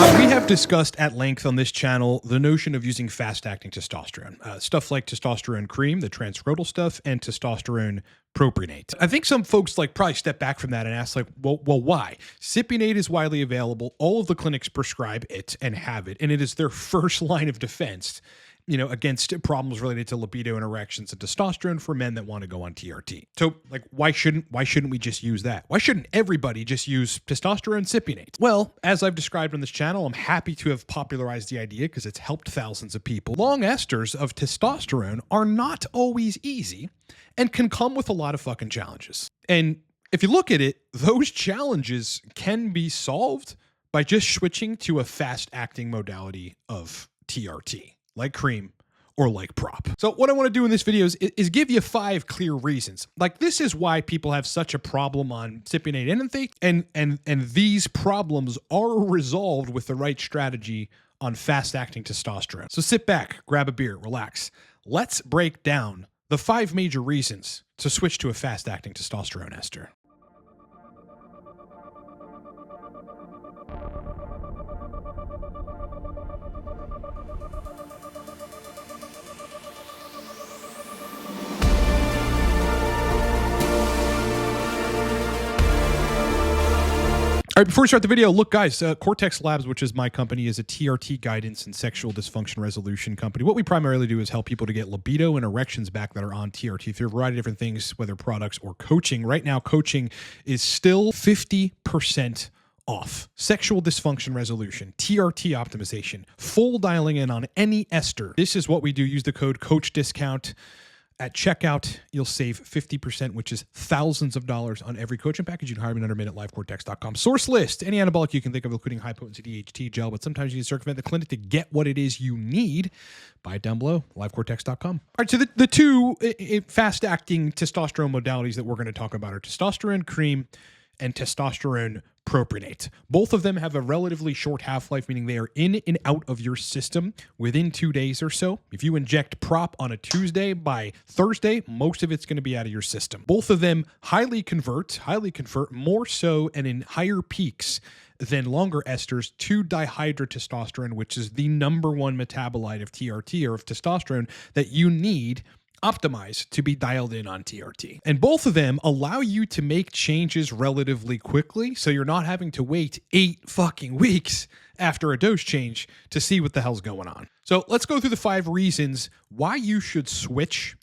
We have discussed at length on this channel the notion of using fast-acting testosterone. Stuff like testosterone cream, the scrotal stuff, and testosterone propionate. I think some folks probably step back from that and ask well, why? Cypionate is widely available. All of the clinics prescribe it and have it, and it is their first line of defense, against problems related to libido and erections and testosterone for men that want to go on TRT. So why shouldn't we just use that? Why shouldn't everybody just use testosterone cypionate? Well, as I've described on this channel, I'm happy to have popularized the idea because it's helped thousands of people. Long esters of testosterone are not always easy and can come with a lot of fucking challenges. And if you look at it, those challenges can be solved by just switching to a fast-acting modality of TRT. Like cream or like prop. So what I want to do in this video is give you 5 clear reasons. This is why people have such a problem on cypionate and these problems are resolved with the right strategy on fast-acting testosterone. So sit back, grab a beer, relax. Let's break down the 5 major reasons to switch to a fast-acting testosterone ester. All right, before we start the video, look, guys, Cortex Labs, which is my company, is a TRT guidance and sexual dysfunction resolution company. What we primarily do is help people to get libido and erections back that are on TRT through a variety of different things, whether products or coaching. Right now, coaching is still 50% off. Sexual dysfunction resolution, TRT optimization, full dialing in on any ester. This is what we do. Use the code COACHDISCOUNT. At checkout, you'll save 50%, which is thousands of dollars on every coaching package. You can hire me under at livecortex.com. Source list, any anabolic you can think of, including high-potency DHT gel, but sometimes you need to circumvent the clinic to get what it is you need. Buy it down below, livecortex.com. All right, so the two fast-acting testosterone modalities that we're going to talk about are testosterone cream and testosterone propionate. Both of them have a relatively short half-life, meaning they are in and out of your system within 2 days or so. If you inject prop on a Tuesday, by Thursday, most of it's going to be out of your system. Both of them highly convert more so and in higher peaks than longer esters to dihydrotestosterone, which is the #1 metabolite of TRT or of testosterone that you need optimized to be dialed in on TRT. And both of them allow you to make changes relatively quickly, so you're not having to wait 8 fucking weeks after a dose change to see what the hell's going on. So let's go through the 5 reasons why you should switch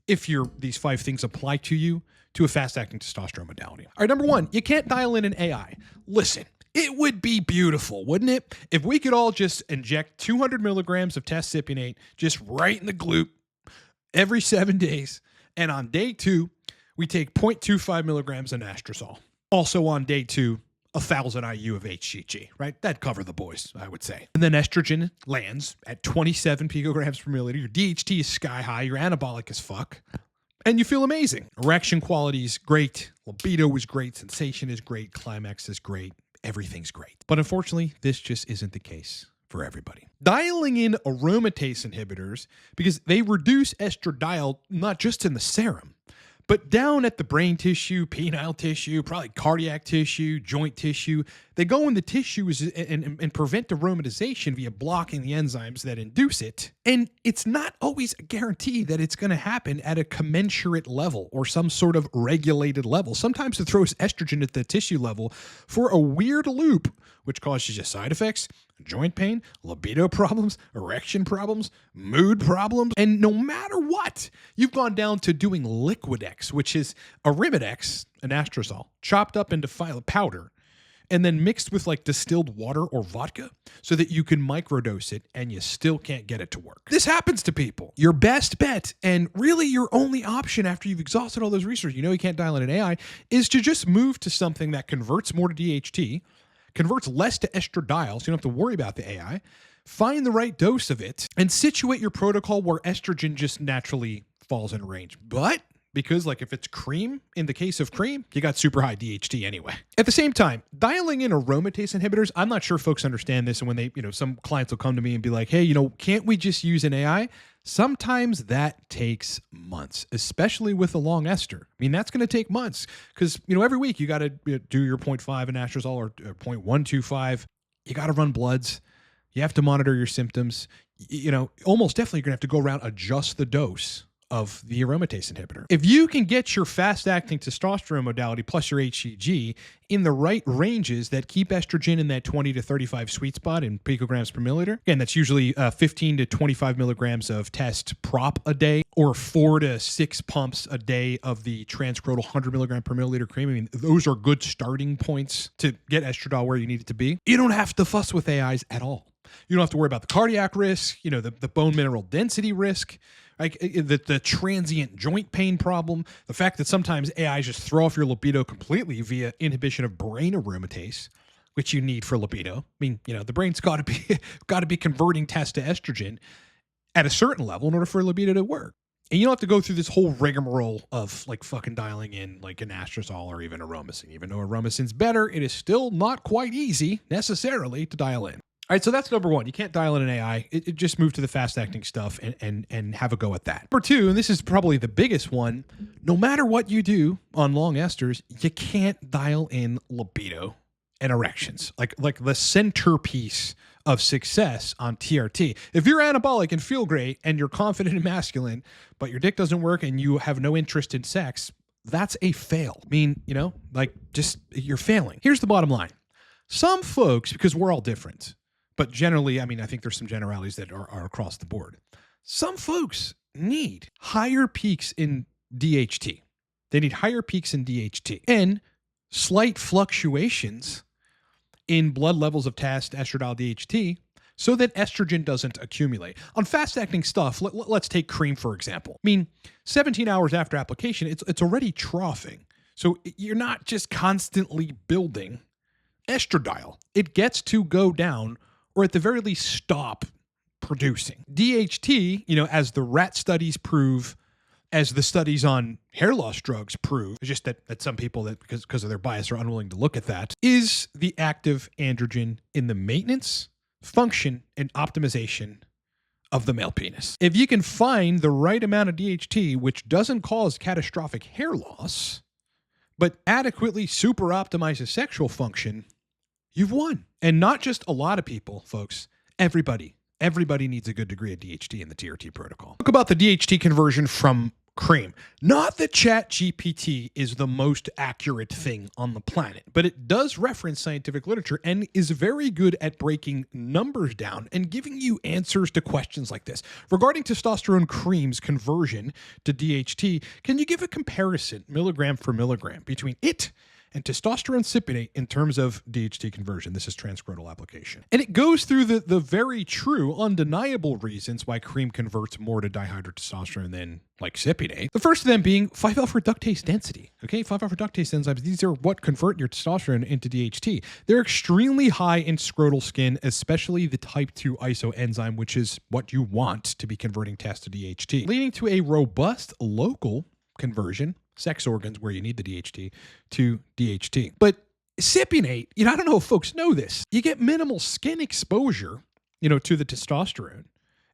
if these 5 things apply to you to a fast-acting testosterone modality. All right, #1, you can't dial in an AI. Listen, it would be beautiful, wouldn't it? If we could all just inject 200 milligrams of test cypionate just right in the glute every 7 days, and on day 2, we take 0.25 milligrams of anastrozole. Also on day 2, 1,000 IU of HCG, right? That'd cover the boys, I would say. And then estrogen lands at 27 picograms per milliliter. Your DHT is sky high. You're anabolic as fuck. And you feel amazing. Erection quality is great. Libido is great. Sensation is great. Climax is great. Everything's great. But unfortunately, this just isn't the case for everybody. Dialing in aromatase inhibitors, because they reduce estradiol not just in the serum, but down at the brain tissue, penile tissue, probably cardiac tissue, joint tissue. They go in the tissues and prevent aromatization via blocking the enzymes that induce it. And it's not always a guarantee that it's going to happen at a commensurate level or some sort of regulated level. Sometimes it throws estrogen at the tissue level for a weird loop, which causes you side effects, joint pain, libido problems, erection problems, mood problems. And no matter what, you've gone down to doing Liquidex, which is Arimidex, anastrozole, chopped up into powder, and then mixed with distilled water or vodka so that you can microdose it and you still can't get it to work. This happens to people. Your best bet, and really your only option after you've exhausted all those research, you can't dial in an AI, is to just move to something that converts more to DHT, converts less to estradiol, so you don't have to worry about the AI, find the right dose of it, and situate your protocol where estrogen just naturally falls in range. But because if it's cream, in the case of cream, you got super high DHT anyway. At the same time, dialing in aromatase inhibitors, I'm not sure folks understand this. And when they, some clients will come to me and be like, hey, can't we just use an AI? Sometimes that takes months, especially with a long ester. I mean, that's going to take months because, every week you got to do your 0.5 anastrozole or 0.125 you got to run bloods. You have to monitor your symptoms. You know, almost definitely you're going to have to go around, adjust the dose of the aromatase inhibitor. If you can get your fast-acting testosterone modality plus your HCG in the right ranges that keep estrogen in that 20 to 35 sweet spot in picograms per milliliter, again, that's usually 15 to 25 milligrams of test prop a day, or 4 to 6 pumps a day of the transcrotal 100 milligram per milliliter cream. I mean, those are good starting points to get estradiol where you need it to be. You don't have to fuss with AIs at all. You don't have to worry about the cardiac risk, you know, the bone mineral density risk, like the transient joint pain problem, the fact that sometimes AIs just throw off your libido completely via inhibition of brain aromatase, which you need for libido. I mean, you know, the brain's got to be converting test to estrogen at a certain level in order for libido to work. And you don't have to go through this whole rigmarole of like fucking dialing in like an anastrozole or even aromasin. Even though aromasin's better, it is still not quite easy necessarily to dial in. All right, so that's number one. You can't dial in an AI. It just move to the fast-acting stuff and have a go at that. Number two, and this is probably the biggest one, no matter what you do on Long-Esters, you can't dial in libido and erections, like the centerpiece of success on TRT. If you're anabolic and feel great and you're confident and masculine, but your dick doesn't work and you have no interest in sex, that's a fail. I mean, you know, like just you're failing. Here's the bottom line. Some folks, because we're all different, but generally, I mean, I think there's some generalities that are across the board. Some folks need higher peaks in DHT. They need higher peaks in DHT and slight fluctuations in blood levels of test, estradiol, DHT, so that estrogen doesn't accumulate. On fast-acting stuff, let's take cream, for example. I mean, 17 hours after application, it's already troughing. So you're not just constantly building estradiol. It gets to go down, or at the very least stop producing. DHT, you know, as the rat studies prove, as the studies on hair loss drugs prove, it's just that some people that because of their bias are unwilling to look at that, is the active androgen in the maintenance, function, and optimization of the male penis. If you can find the right amount of DHT, which doesn't cause catastrophic hair loss, but adequately super optimizes sexual function, you've won. And not just a lot of people, folks, everybody needs a good degree of DHT in the TRT protocol. Talk about the DHT conversion from cream. Not that ChatGPT is the most accurate thing on the planet, but it does reference scientific literature and is very good at breaking numbers down and giving you answers to questions like this. Regarding testosterone cream's conversion to DHT, can you give a comparison milligram for milligram between it and testosterone cypionate in terms of DHT conversion? This is transcrotal application. And it goes through the very true, undeniable reasons why cream converts more to dihydrotestosterone than like cypionate. The first of them being 5-alpha reductase density. Okay, 5-alpha reductase enzymes, these are what convert your testosterone into DHT. They're extremely high in scrotal skin, especially the type 2 isoenzyme, which is what you want to be converting test to DHT, leading to a robust local conversion, sex organs where you need the DHT, to DHT. But cypionate, you know, I don't know if folks know this. You get minimal skin exposure, you know, to the testosterone.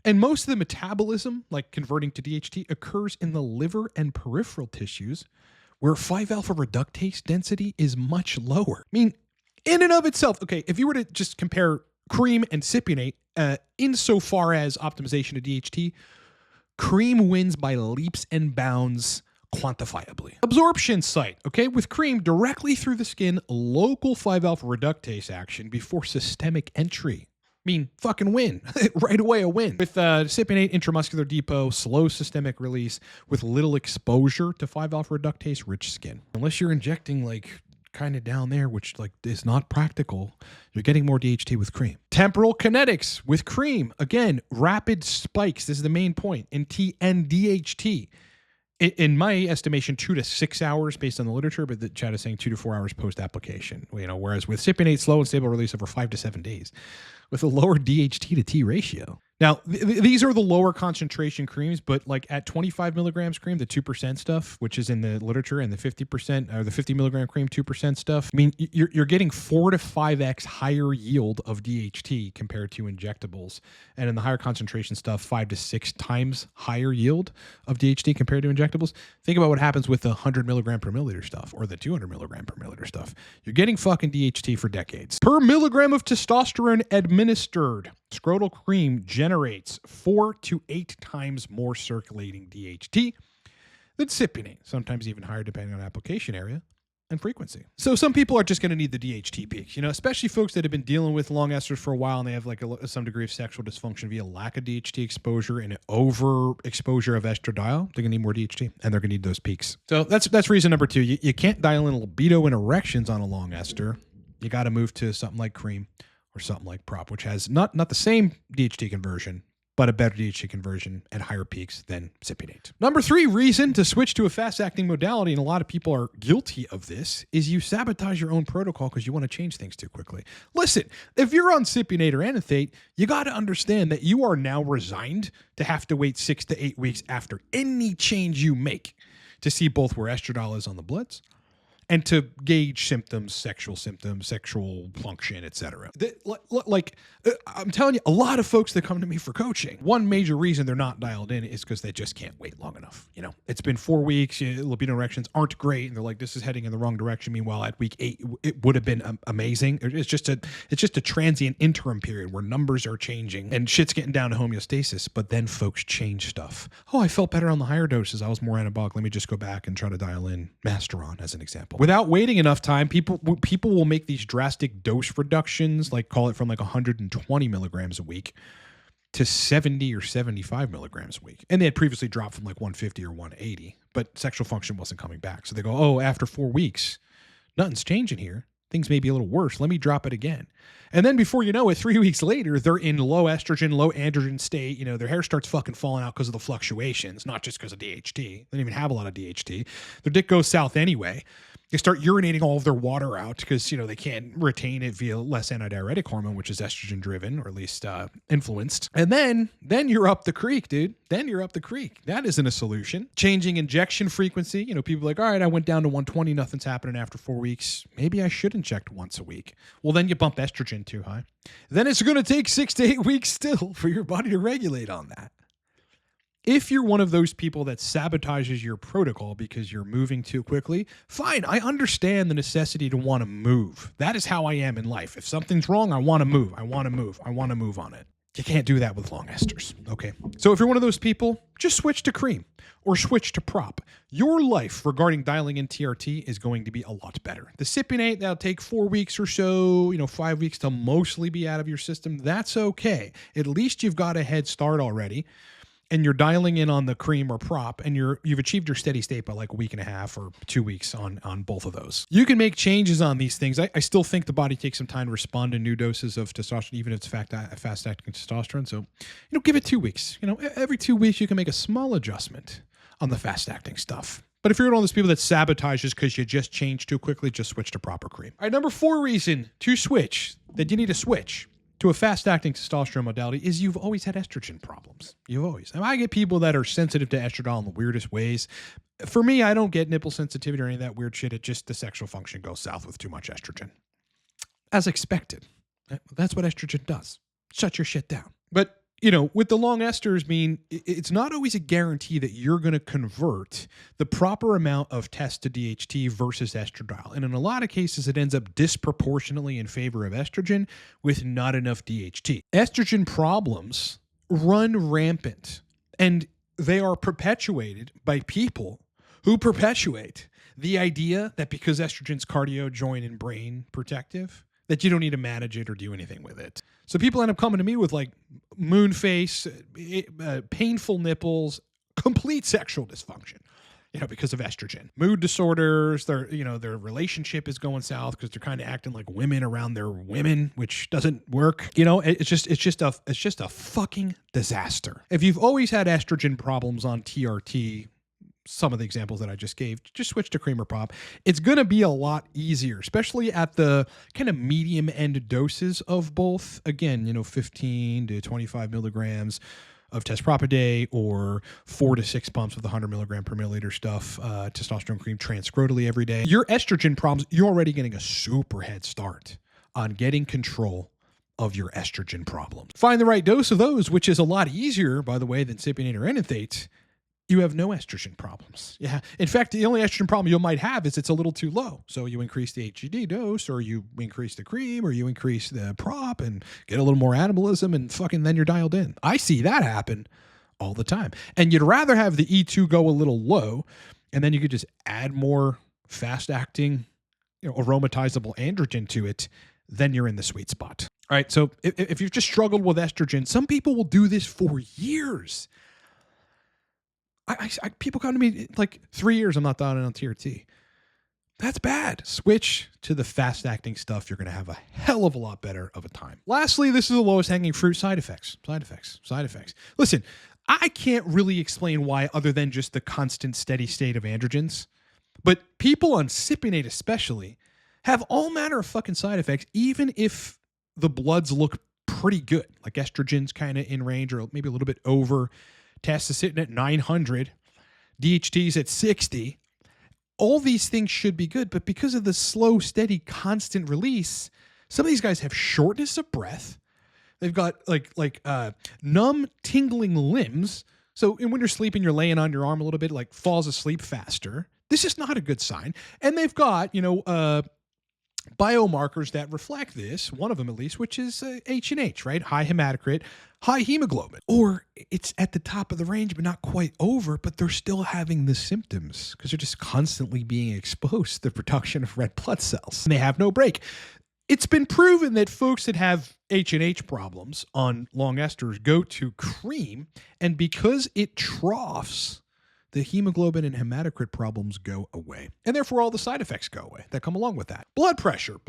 And most of the metabolism, like converting to DHT, occurs in the liver and peripheral tissues where 5-alpha reductase density is much lower. I mean, in and of itself, okay, if you were to just compare cream and cypionate insofar as optimization of DHT, cream wins by leaps and bounds quantifiably. Absorption site, okay, with cream directly through the skin, local 5-alpha reductase action before systemic entry. I mean, fucking win. Right away a win. With cypionate intramuscular depot, slow systemic release with little exposure to 5-alpha reductase rich skin. Unless you're injecting like kind of down there, which like is not practical, you're getting more DHT with cream. Temporal kinetics with cream. Again, rapid spikes. This is the main point in T and DHT. In my estimation, 2 to 6 hours based on the literature, but the chat is saying 2 to 4 hours post-application. You know, whereas with cypionate, slow and stable release over 5 to 7 days with a lower DHT to T ratio. Now, these are the lower concentration creams, but like at 25 milligrams cream, the 2% stuff, which is in the literature, and the 50% or the 50 milligram cream, 2% stuff, I mean, you're getting 4 to 5x higher yield of DHT compared to injectables. And in the higher concentration stuff, 5 to 6 times higher yield of DHT compared to injectables. Think about what happens with the 100 milligram per milliliter stuff or the 200 milligram per milliliter stuff. You're getting fucking DHT for decades. Per milligram of testosterone administered, scrotal cream generates 4 to 8 times more circulating DHT than Cypionate, sometimes even higher depending on application area and frequency. So some people are just going to need the DHT peaks, especially folks that have been dealing with long esters for a while and they have like some degree of sexual dysfunction via lack of DHT exposure and over exposure of estradiol. They're going to need more DHT and they're going to need those peaks. So that's reason number 2. You can't dial in libido and erections on a long ester. You got to move to something like cream or something like prop, which has not the same DHT conversion, but a better DHT conversion and higher peaks than Cypionate. Number 3 reason to switch to a fast-acting modality, and a lot of people are guilty of this, is you sabotage your own protocol because you want to change things too quickly. Listen, if you're on Cypionate or Anathate, you got to understand that you are now resigned to have to wait 6 to 8 weeks after any change you make to see both where estradiol is on the bloods and to gauge symptoms, sexual function, etc. I'm telling you, a lot of folks that come to me for coaching, one major reason they're not dialed in is because they just can't wait long enough. It's been 4 weeks, libido erections aren't great, and they're like, this is heading in the wrong direction. Meanwhile, at week 8, it would have been amazing. It's just a transient interim period where numbers are changing and shit's getting down to homeostasis, but then folks change stuff. Oh, I felt better on the higher doses. I was more anabolic. Let me just go back and try to dial in Masteron as an example. Without waiting enough time, people will make these drastic dose reductions, like call it from like 120 milligrams a week to 70 or 75 milligrams a week. And they had previously dropped from like 150 or 180, but sexual function wasn't coming back. So they go, oh, after 4 weeks, nothing's changing here. Things may be a little worse. Let me drop it again. And then before you know it, 3 weeks later, they're in low estrogen, low androgen state. Their hair starts fucking falling out because of the fluctuations, not just because of DHT. They don't even have a lot of DHT. Their dick goes south anyway. They start urinating all of their water out because, they can't retain it via less antidiuretic hormone, which is estrogen driven, or at least influenced. And then you're up the creek, dude. Then you're up the creek. That isn't a solution. Changing injection frequency. People are like, all right, I went down to 120. Nothing's happening after 4 weeks. Maybe I should inject once a week. Well, then you bump estrogen too high. Then it's going to take 6 to 8 weeks still for your body to regulate on that. If you're one of those people that sabotages your protocol because you're moving too quickly, fine. I understand the necessity to want to move. That is how I am in life. If something's wrong, I want to move. I want to move. I want to move on it. You can't do that with long esters. Okay. So if you're one of those people, just switch to cream or switch to prop. Your life regarding dialing in TRT is going to be a lot better. The Cypionate, that'll take 4 weeks or so, 5 weeks to mostly be out of your system. That's okay. At least you've got a head start already. And you're dialing in on the cream or prop, and you've achieved your steady state by like a week and a half or 2 weeks on both of those. You can make changes on these things. I still think the body takes some time to respond to new doses of testosterone, even if it's fast-acting testosterone. So, give it 2 weeks. Every 2 weeks you can make a small adjustment on the fast-acting stuff. But if you're one of those people that sabotages because you just changed too quickly, just switch to proper cream. All right, number 4 reason to switch, that you need to switch to a fast-acting testosterone modality, is you've always had estrogen problems. You've always. I get people that are sensitive to estradiol in the weirdest ways. For me, I don't get nipple sensitivity or any of that weird shit. It just, the sexual function goes south with too much estrogen. As expected. That's what estrogen does. Shut your shit down. But with the long esters, it's not always a guarantee that you're going to convert the proper amount of test to DHT versus estradiol. And in a lot of cases, it ends up disproportionately in favor of estrogen with not enough DHT. Estrogen problems run rampant, and they are perpetuated by people who perpetuate the idea that because estrogen's cardio, joint, and brain protective, that you don't need to manage it or do anything with it. So people end up coming to me with like moon face, painful nipples, complete sexual dysfunction, because of estrogen. Mood disorders, their relationship is going south because they're kind of acting like women around their women, which doesn't work. It's just a fucking disaster. If you've always had estrogen problems on TRT, some of the examples that I just gave, just switch to cream or pop. It's going to be a lot easier, especially at the kind of medium end doses of both. Again, 15 to 25 milligrams of test prop a day, or 4 to 6 pumps of the 100 milligram per milliliter stuff, testosterone cream transcrotally every day. Your estrogen problems, you're already getting a super head start on getting control of your estrogen problems. Find the right dose of those, which is a lot easier, by the way, than Cypionate or enanthate. You have no estrogen problems. Yeah. In fact, the only estrogen problem you might have is it's a little too low. So you increase the HGD dose, or you increase the cream, or you increase the prop and get a little more anabolism, and fucking then you're dialed in. I see that happen all the time. And you'd rather have the E2 go a little low, and then you could just add more fast acting, aromatizable androgen to it, then you're in the sweet spot. All right. So if you've just struggled with estrogen, some people will do this for years. People come to me like 3 years, I'm not dialing on TRT. That's bad. Switch to the fast-acting stuff. You're going to have a hell of a lot better of a time. Lastly, this is the lowest hanging fruit: side effects. Side effects. Side effects. Listen, I can't really explain why other than just the constant steady state of androgens, but people on Cypionate especially have all manner of fucking side effects, even if the bloods look pretty good. Like estrogen's kind of in range or maybe a little bit over. Test is sitting at 900, DHT's at 60. All these things should be good, but because of the slow, steady, constant release, some of these guys have shortness of breath. They've got like numb, tingling limbs. So when you're sleeping, you're laying on your arm a little bit, like falls asleep faster. This is not a good sign. And they've got, biomarkers that reflect this, one of them at least, which is H&H, right? High hematocrit, high hemoglobin. Or it's at the top of the range, but not quite over, but they're still having the symptoms because they're just constantly being exposed to the production of red blood cells. And they have no break. It's been proven that folks that have H&H problems on Long-Esters go to cream, and because it troughs, the hemoglobin and hematocrit problems go away. And therefore all the side effects go away that come along with that. Blood pressure.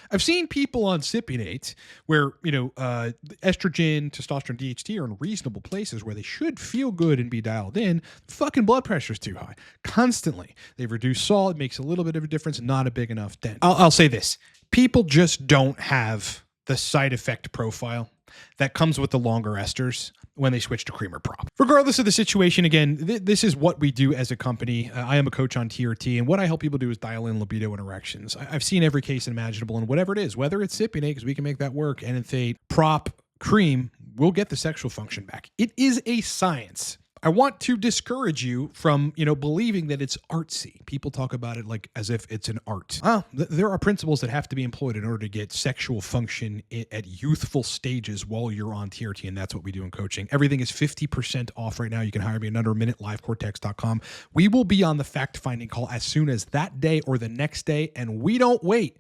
I've seen people on Cypionate where, estrogen, testosterone, DHT are in reasonable places where they should feel good and be dialed in. Fucking blood pressure is too high. Constantly. They've reduced salt. It makes a little bit of a difference, not a big enough dent. I'll say this. People just don't have the side effect profile that comes with the longer esters when they switch to cream or prop. Regardless of the situation, again, this is what we do as a company. I am a coach on TRT, and what I help people do is dial in libido and erections. I've seen every case imaginable, and whatever it is, whether it's Cypionate, because we can make that work, enanthate, prop, cream, we'll get the sexual function back. It is a science. I want to discourage you from, believing that it's artsy. People talk about it like as if it's an art. There are principles that have to be employed in order to get sexual function at youthful stages while you're on TRT, and that's what we do in coaching. Everything is 50% off right now. You can hire me in under a minute, livecortex.com. We will be on the fact-finding call as soon as that day or the next day, and we don't wait.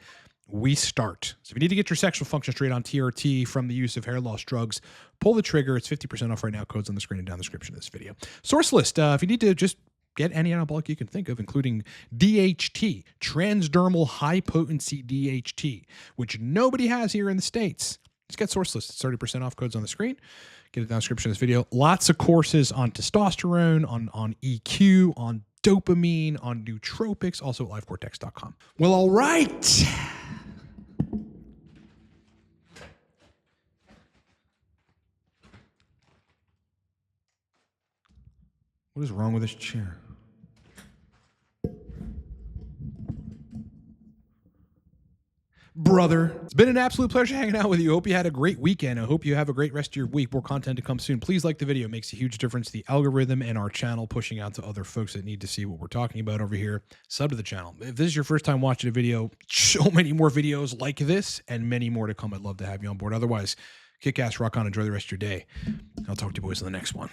We start. So if you need to get your sexual function straight on TRT from the use of hair loss drugs, pull the trigger. It's 50% off right now. Codes on the screen and down the description of this video. Source list. If you need to just get any anabolic you can think of, including DHT, transdermal high potency DHT, which nobody has here in the States. Just get source list. It's 30% off. Codes on the screen. Get it down the description of this video. Lots of courses on testosterone, on EQ, on dopamine, on nootropics, also at livecortex.com. Well, all right. What is wrong with this chair? Brother, it's been an absolute pleasure hanging out with you. I hope you had a great weekend. I hope you have a great rest of your week. More content to come soon. Please like the video. It makes a huge difference to the algorithm and our channel, pushing out to other folks that need to see what we're talking about over here. Sub to the channel. If this is your first time watching a video, so many more videos like this and many more to come. I'd love to have you on board. Otherwise, kick ass, rock on, enjoy the rest of your day. I'll talk to you boys in the next one.